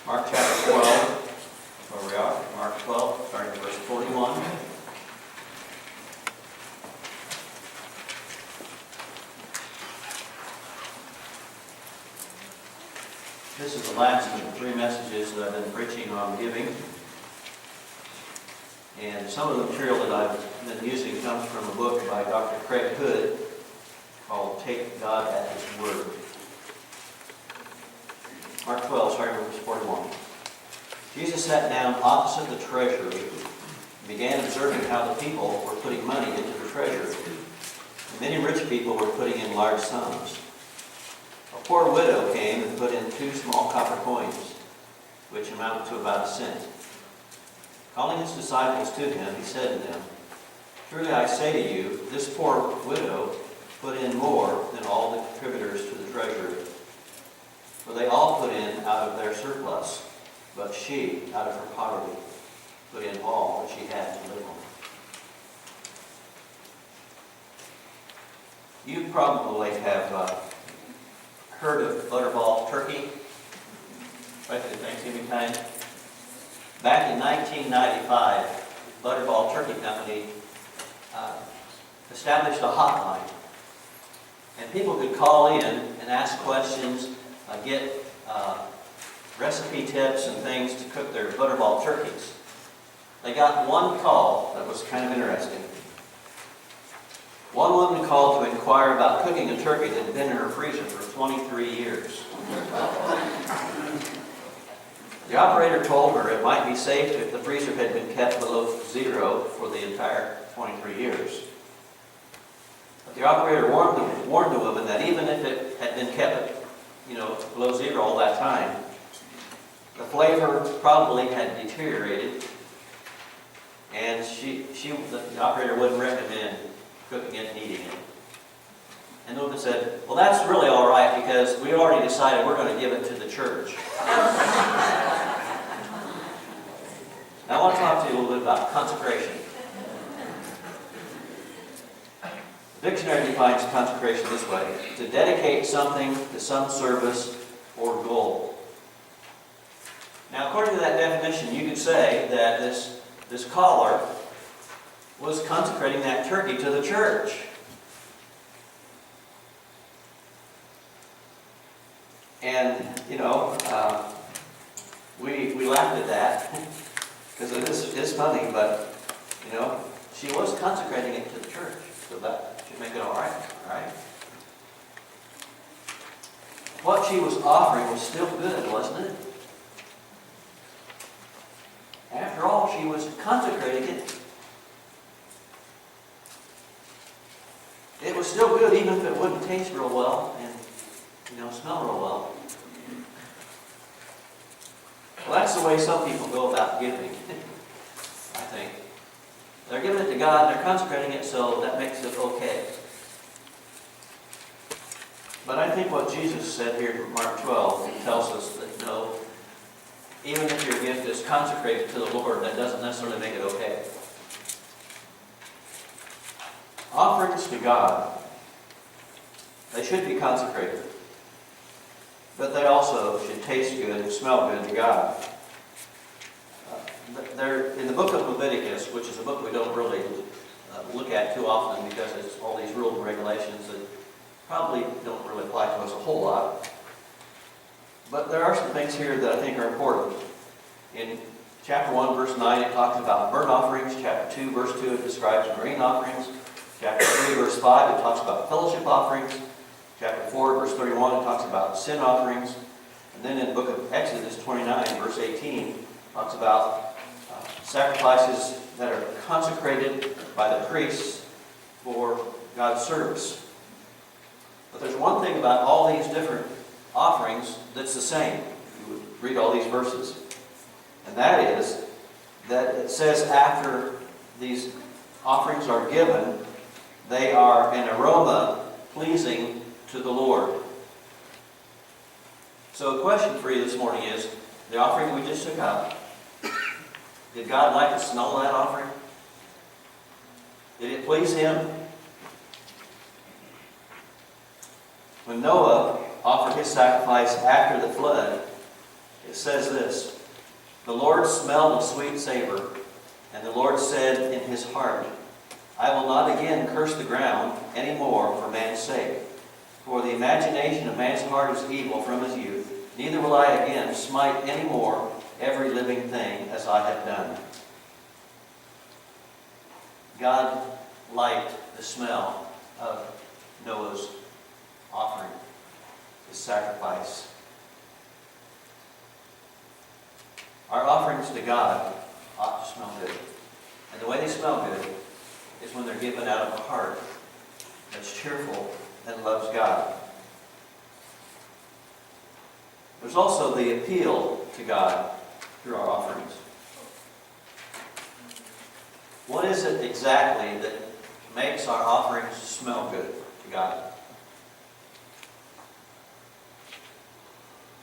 Mark chapter 12, where we are, Mark 12, starting at verse 41. This is the last of the three messages that I've been preaching on giving. And some of the material that I've been using comes from a book by Dr. Craig Hood called Take God at His Word. Mark 12, starting with verse 41. Jesus sat down opposite the treasury and began observing how the people were putting money into the treasury. And many rich people were putting in large sums. A poor widow came and put in 2 small copper coins, which amounted to about a cent. Calling his disciples to him, he said to them, "Truly I say to you, this poor widow put in more than all the contributors to the treasury. For they all put in out of their surplus, but she, out of her poverty, put in all that she had to live on." You probably have heard of butterball turkey, especially at Thanksgiving time. Back in 1995, Butterball Turkey Company established a hotline. And people could call in and ask questions, get recipe tips and things to cook their butterball turkeys. They got one call that was kind of interesting. One woman called to inquire about cooking a turkey that had been in her freezer for 23 years. The operator told her it might be safe if the freezer had been kept below zero for the entire 23 years. But the operator warned the woman that even if it had been kept below zero all that time, the flavor probably had deteriorated, and the operator wouldn't recommend cooking it and eating it. And the woman said, "Well, that's really all right because we already decided we're going to give it to the church." Now I want to talk to you a little bit about consecration. The dictionary defines consecration this way: to dedicate something to some service or goal. Now, according to that definition, you could say that this caller was consecrating that turkey to the church. And, we laughed at that because it is funny, but, she was consecrating it to the church. So that should make it all right. What she was offering was still good, wasn't it? After all, she was consecrating it. It was still good even if it wouldn't taste real well and, smell real well. Well, that's the way some people go about giving, I think. They're giving it to God and they're consecrating it, so that makes it okay. But I think what Jesus said here in Mark 12 tells us that no, even if your gift is consecrated to the Lord, that doesn't necessarily make it okay. Offerings to God, they should be consecrated, but they also should taste good and smell good to God. They're in the book of Leviticus, which is a book we don't really look at too often because it's all these rules and regulations that probably don't really apply to us a whole lot. But there are some things here that I think are important. In chapter 1, verse 9, it talks about burnt offerings. Chapter 2, verse 2, it describes grain offerings. Chapter 3, verse 5, it talks about fellowship offerings. Chapter 4, verse 31, it talks about sin offerings. And then in the book of Exodus 29, verse 18, it talks about sacrifices that are consecrated by the priests for God's service. But there's one thing about all these different offerings that's the same. You would read all these verses. And that is that it says after these offerings are given, they are an aroma pleasing to the Lord. So the question for you this morning is, the offering we just took up, did God like the smell of that offering? Did it please Him? When Noah offered his sacrifice after the flood, it says this, "The Lord smelled a sweet savor, and the Lord said in his heart, I will not again curse the ground any more for man's sake. For the imagination of man's heart is evil from his youth, neither will I again smite any more every living thing as I have done." God liked the smell of Noah's offering, his sacrifice. Our offerings to God ought to smell good. And the way they smell good is when they're given out of a heart that's cheerful and loves God. There's also the appeal to God through our offerings. What is it exactly that makes our offerings smell good to God?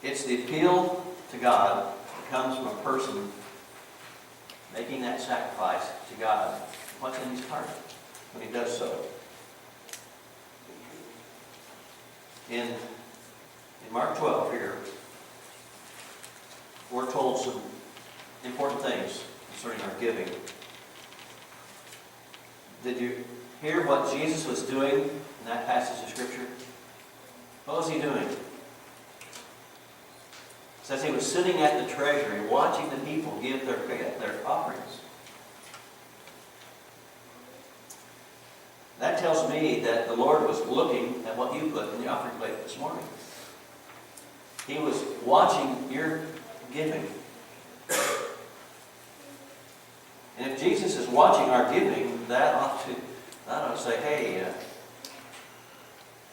It's the appeal to God that comes from a person making that sacrifice to God. What's in his heart when he does so? In Mark 12 here, we're told some important things concerning our giving. Did you hear what Jesus was doing in that passage of Scripture? What was he doing? It says he was sitting at the treasury watching the people give their offerings. That tells me that the Lord was looking at what you put in the offering plate this morning. He was watching your giving. And if Jesus is watching our giving, that ought to say, hey,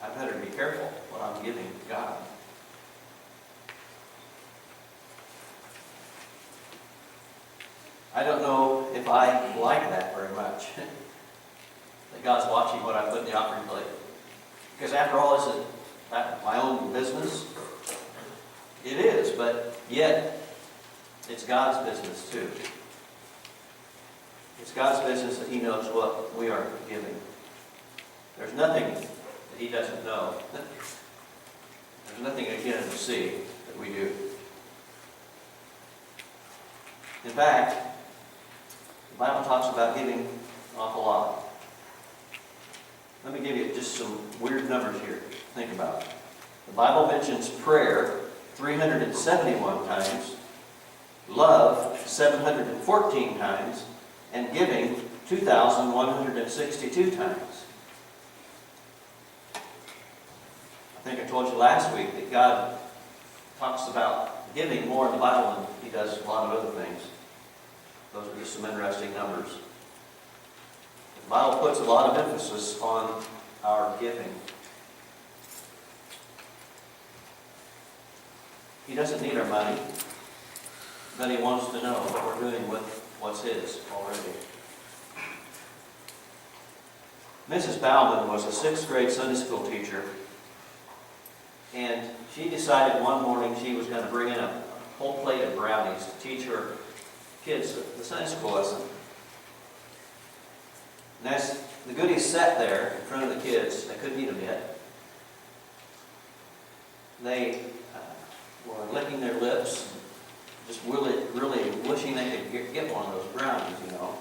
I better be careful what I'm giving to God. I don't know if I like that very much. That God's watching what I put in the offering plate. Because after all, this is my own business. It is, but yet it's God's business too. It's God's business that he knows what we are giving. There's nothing that he doesn't know. There's nothing again to see that we do. In fact, the Bible talks about giving an awful lot. Let me give you just some weird numbers here to think about. The Bible mentions prayer 371 times, love 714 times, and giving 2,162 times. I think I told you last week that God talks about giving more in the Bible than he does a lot of other things. Those are just some interesting numbers. The Bible puts a lot of emphasis on our giving. He doesn't need our money, but he wants to know what we're doing with what's his already. Mrs. Bauman was a 6th grade Sunday school teacher, and she decided one morning she was going to bring in a whole plate of brownies to teach her kids the Sunday school lesson. And as the goodies sat there in front of the kids, they couldn't eat them yet. They were licking their lips, just really wishing they could get one of those brownies, you know.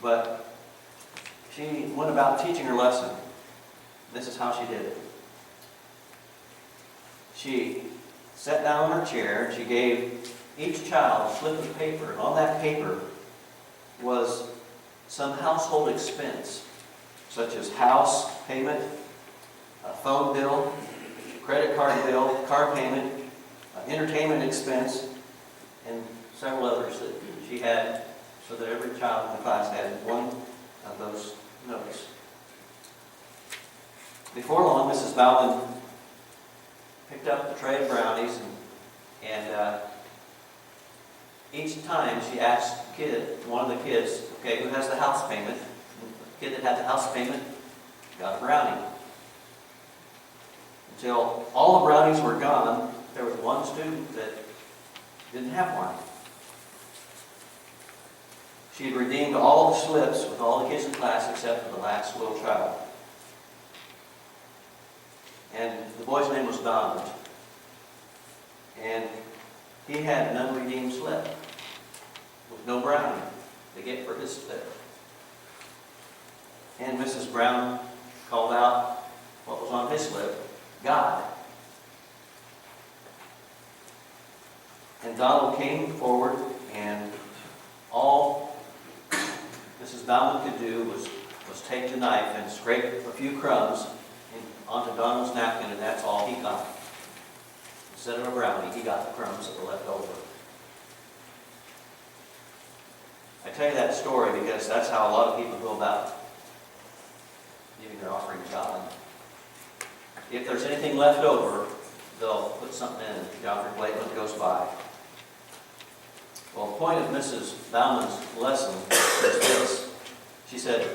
But she went about teaching her lesson. This is how she did it. She sat down in her chair and she gave each child a slip of paper, and on that paper was some household expense, such as house payment, a phone bill, credit card bill, car payment, entertainment expense, and several others that she had, so that every child in the class had one of those notes. Before long, Mrs. Bauman picked up the tray of brownies, and each time she asked one of the kids, okay, who has the house payment? The kid that had the house payment got a brownie. Until all the brownies were gone, there was one student that didn't have one. She had redeemed all the slips with all the kids in class except for the last little child. And the boy's name was Donald. And he had an unredeemed slip with no brownie to get for his slip. And Mrs. Brown called out what was on his slip, God. And Donald came forward, and all Mrs. Bauman could do was take the knife and scrape a few crumbs onto Donald's napkin, and that's all he got. Instead of a brownie, he got the crumbs that were left over. I tell you that story because that's how a lot of people go about giving their offering to God. If there's anything left over, they'll put something in the offering plate when it goes by. Well, the point of Mrs. Bauman's lesson is this. She said,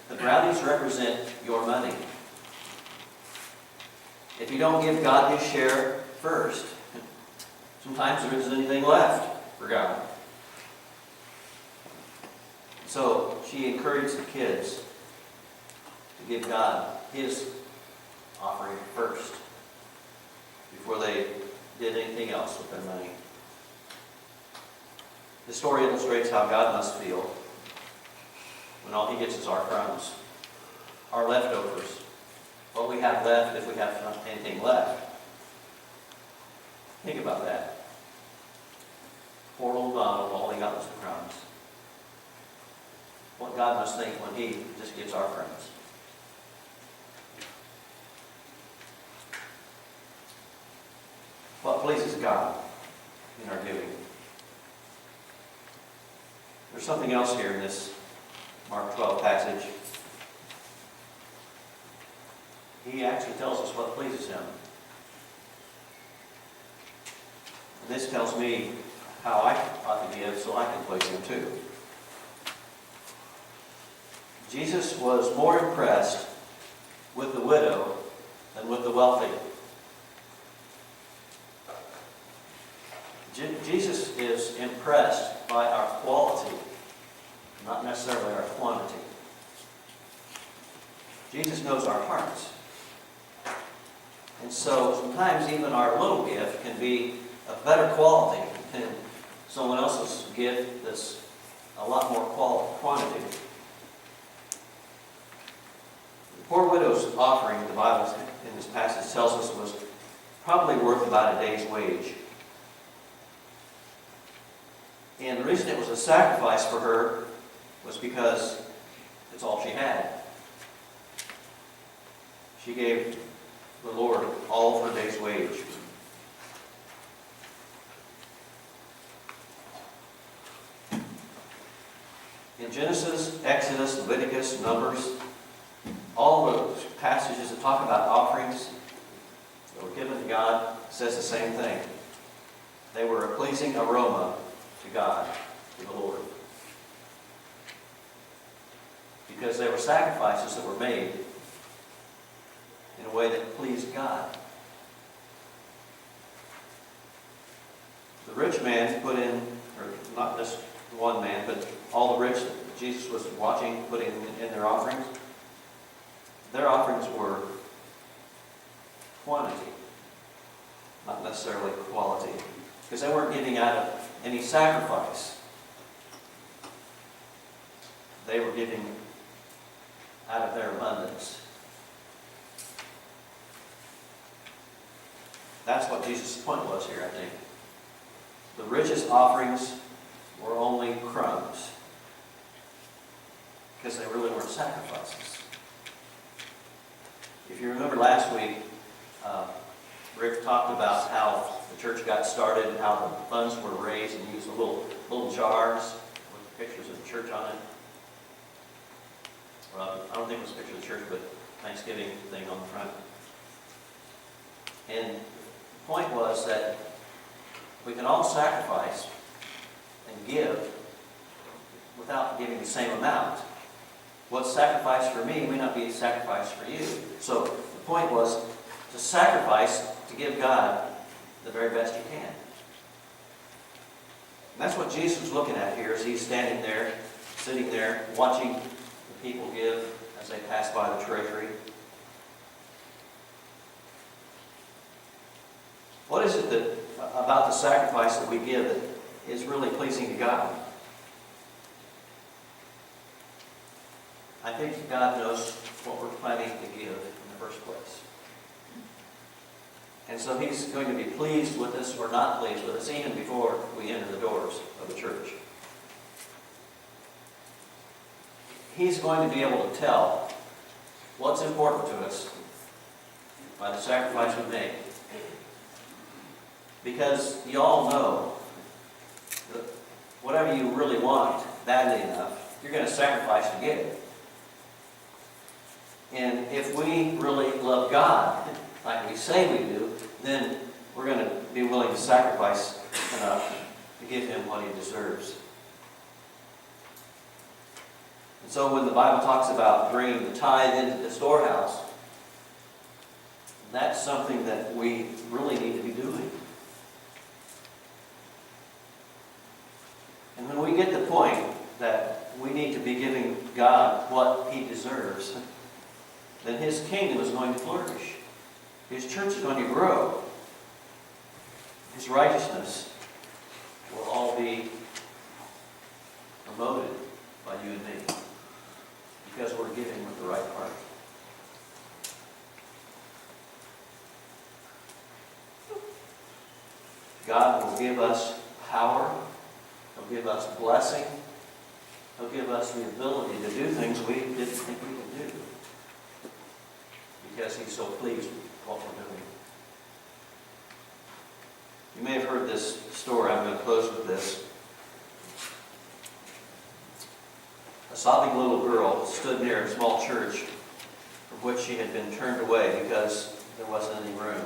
the brownies represent your money. If you don't give God his share first, sometimes there isn't anything left for God. So she encouraged the kids to give God his offering first before they did anything else with their money. The story illustrates how God must feel when all he gets is our crumbs, our leftovers, what we have left if we have anything left. Think about that. Poor old Donald, all he got was the crumbs. What God must think when he just gets our crumbs. What pleases God in our giving? There's something else here in this Mark 12 passage. He actually tells us what pleases him. And this tells me how I ought to give so I can please him too. Jesus was more impressed with the widow than with the wealthy. Jesus is impressed by our quality, not necessarily our quantity. Jesus knows our hearts. And so sometimes even our little gift can be of better quality than someone else's gift that's a lot more quantity. The poor widow's offering, the Bible in this passage tells us, was probably worth about a day's wage. And the reason it was a sacrifice for her was because it's all she had. She gave the Lord all of her day's wage. In Genesis, Exodus, Leviticus, Numbers, all those passages that talk about offerings that were given to God says the same thing. They were a pleasing aroma to God, to the Lord. Because they were sacrifices that were made in a way that pleased God. The rich man put in, or not just one man, but all the rich that Jesus was watching putting in their offerings were quantity, not necessarily quality. Because they weren't giving out of any sacrifice. They were giving out of their abundance. That's what Jesus' point was here, I think. The richest offerings were only crumbs, because they really weren't sacrifices. If you remember last week, Rick talked about how the church got started and how the funds were raised and used little jars with pictures of the church on it. Well, I don't think it was a picture of the church, but Thanksgiving thing on the front. And the point was that we can all sacrifice and give without giving the same amount. What's sacrificed for me may not be sacrificed for you. So the point was to sacrifice to give God the very best you can. And that's what Jesus was looking at here as he's standing there, sitting there, watching the people give as they pass by the treasury. What is it that about about the sacrifice that we give that is really pleasing to God. I think God knows what we're planning to give in the first place. And so He's going to be pleased with us or not pleased with us even before we enter the doors of the church. He's going to be able to tell what's important to us by the sacrifice we make. Because you all know that whatever you really want badly enough, you're going to sacrifice to get it. And if we really love God, like we say we do, then we're going to be willing to sacrifice enough to give Him what He deserves. And so when the Bible talks about bringing the tithe into the storehouse, that's something that we really need to be doing. And when we get the point that we need to be giving God what He deserves, then His kingdom is going to flourish. His church is going to grow. His righteousness will all be promoted by you and me because we're giving with the right heart. God will give us power. He'll give us blessing. He'll give us the ability to do things we didn't think we could do because He's so pleased with what we're doing. You may have heard this story. I'm going to close with this. A sobbing little girl stood near a small church from which she had been turned away because there wasn't any room.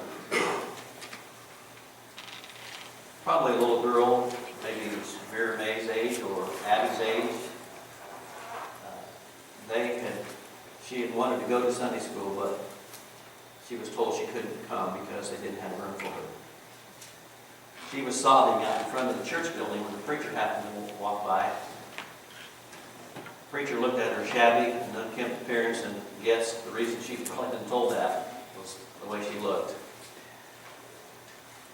Probably a little girl, maybe Vera May's age or Abby's age. She had wanted to go to Sunday school, but she was told she couldn't come because they didn't have room for her. She was sobbing out in front of the church building when the preacher happened to walk by. The preacher looked at her shabby and unkempt appearance and guessed the reason she had probably been told that was the way she looked.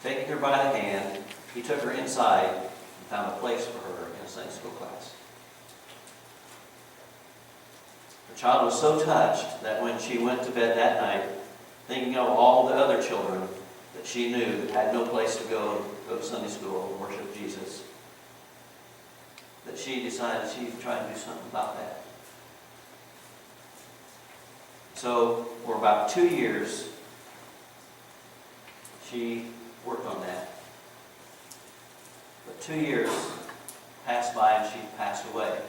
Taking her by the hand, he took her inside and found a place for her in a Sunday school class. The child was so touched that when she went to bed that night, thinking of all the other children that she knew that had no place to go to Sunday school and worship Jesus, that she decided she'd try to do something about that. So for about 2 years, she worked on that. But 2 years passed by and she passed away.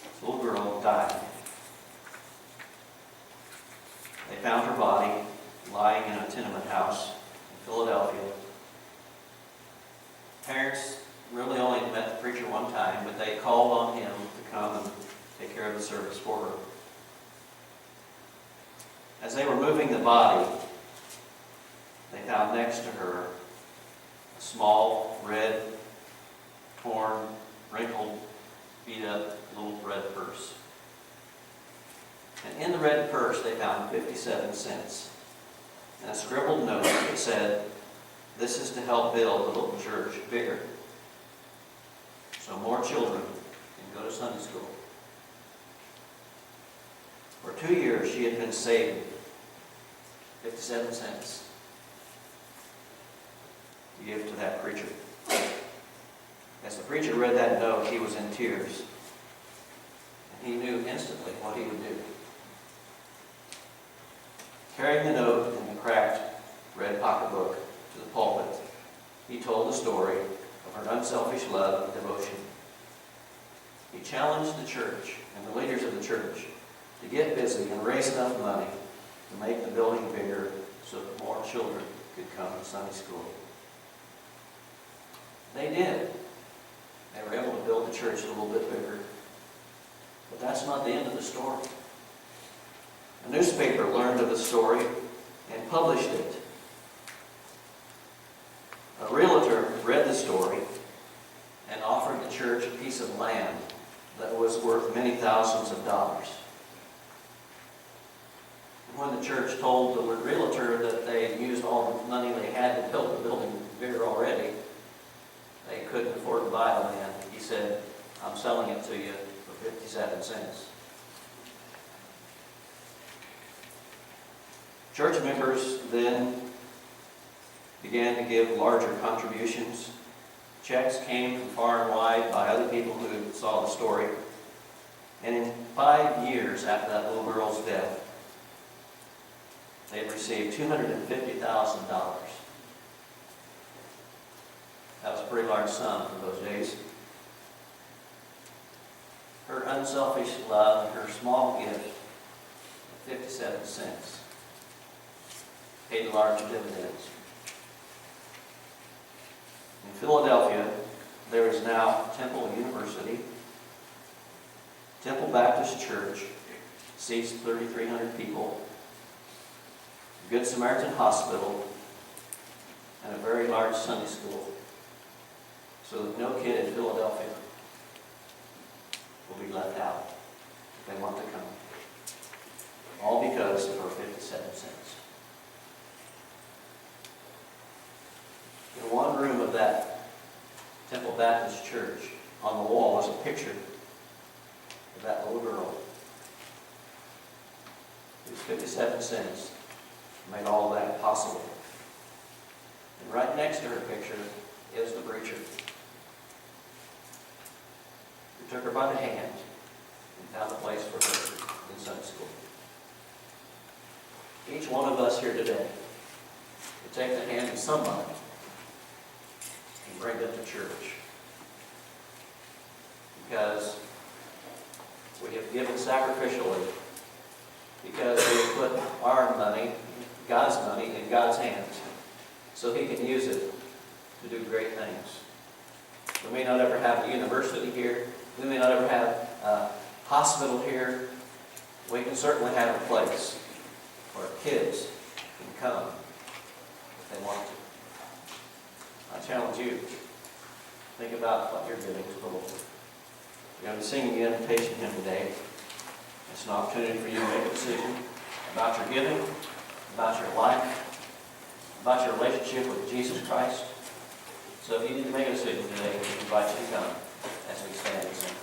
This little girl died. They found her body lying in a tenement house in Philadelphia. Parents really only met the preacher one time, but they called on him to come and take care of the service for her. As they were moving the body, they found next to her a small, red, torn, wrinkled, beat-up little red purse. And in the red purse, they found 57 cents and a scribbled note that said, "This is to help build the little church bigger, so more children can go to Sunday school." For 2 years, she had been saving 57 cents to give to that preacher. As the preacher read that note, he was in tears. And he knew instantly what he would do. Carrying the note in the cracked red pocketbook to the pulpit, he told the story of her unselfish love and devotion. He challenged the church and the leaders of the church to get busy and raise enough money to make the building bigger so that more children could come to Sunday school. They did. They were able to build the church a little bit bigger. But that's not the end of the story. A newspaper learned of the story and published it. A realtor read the story and offered the church a piece of land that was worth many thousands of dollars. when the church told the realtor that they had used all the money they had to build the building bigger already, they couldn't afford to buy the land. He said, I'm selling it to you for 57 cents. Church members then began to give larger contributions. Checks came from far and wide by other people who saw the story. And in 5 years after that little girl's death, they received $250,000. That was a pretty large sum for those days. Her unselfish love and her small gift of 57 cents paid large dividends. In Philadelphia, there is now Temple University, Temple Baptist Church, seats 3,300 people, Good Samaritan Hospital, and a very large Sunday school, so that no kid in Philadelphia will be left out if they want to come. All because for 57 cents. In one room of that Temple Baptist Church, on the wall was a picture of that little girl. It was 57 cents. Made all of that possible. And right next to her picture is the preacher who took her by the hand and found a place for her in Sunday school. Each one of us here today will take the hand of somebody and bring them to church, because we have given sacrificially, because we have put our money, God's money, in God's hands, so He can use it to do great things. We may not ever have a university here. We may not ever have a hospital here. We can certainly have a place where kids can come if they want to. I challenge you, think about what you're giving to the Lord. We're going to be singing the invitation hymn today. It's an opportunity for you to make a decision about your giving, about your life, about your relationship with Jesus Christ. So if you need to make a decision today, we invite you to come as we stand and sing.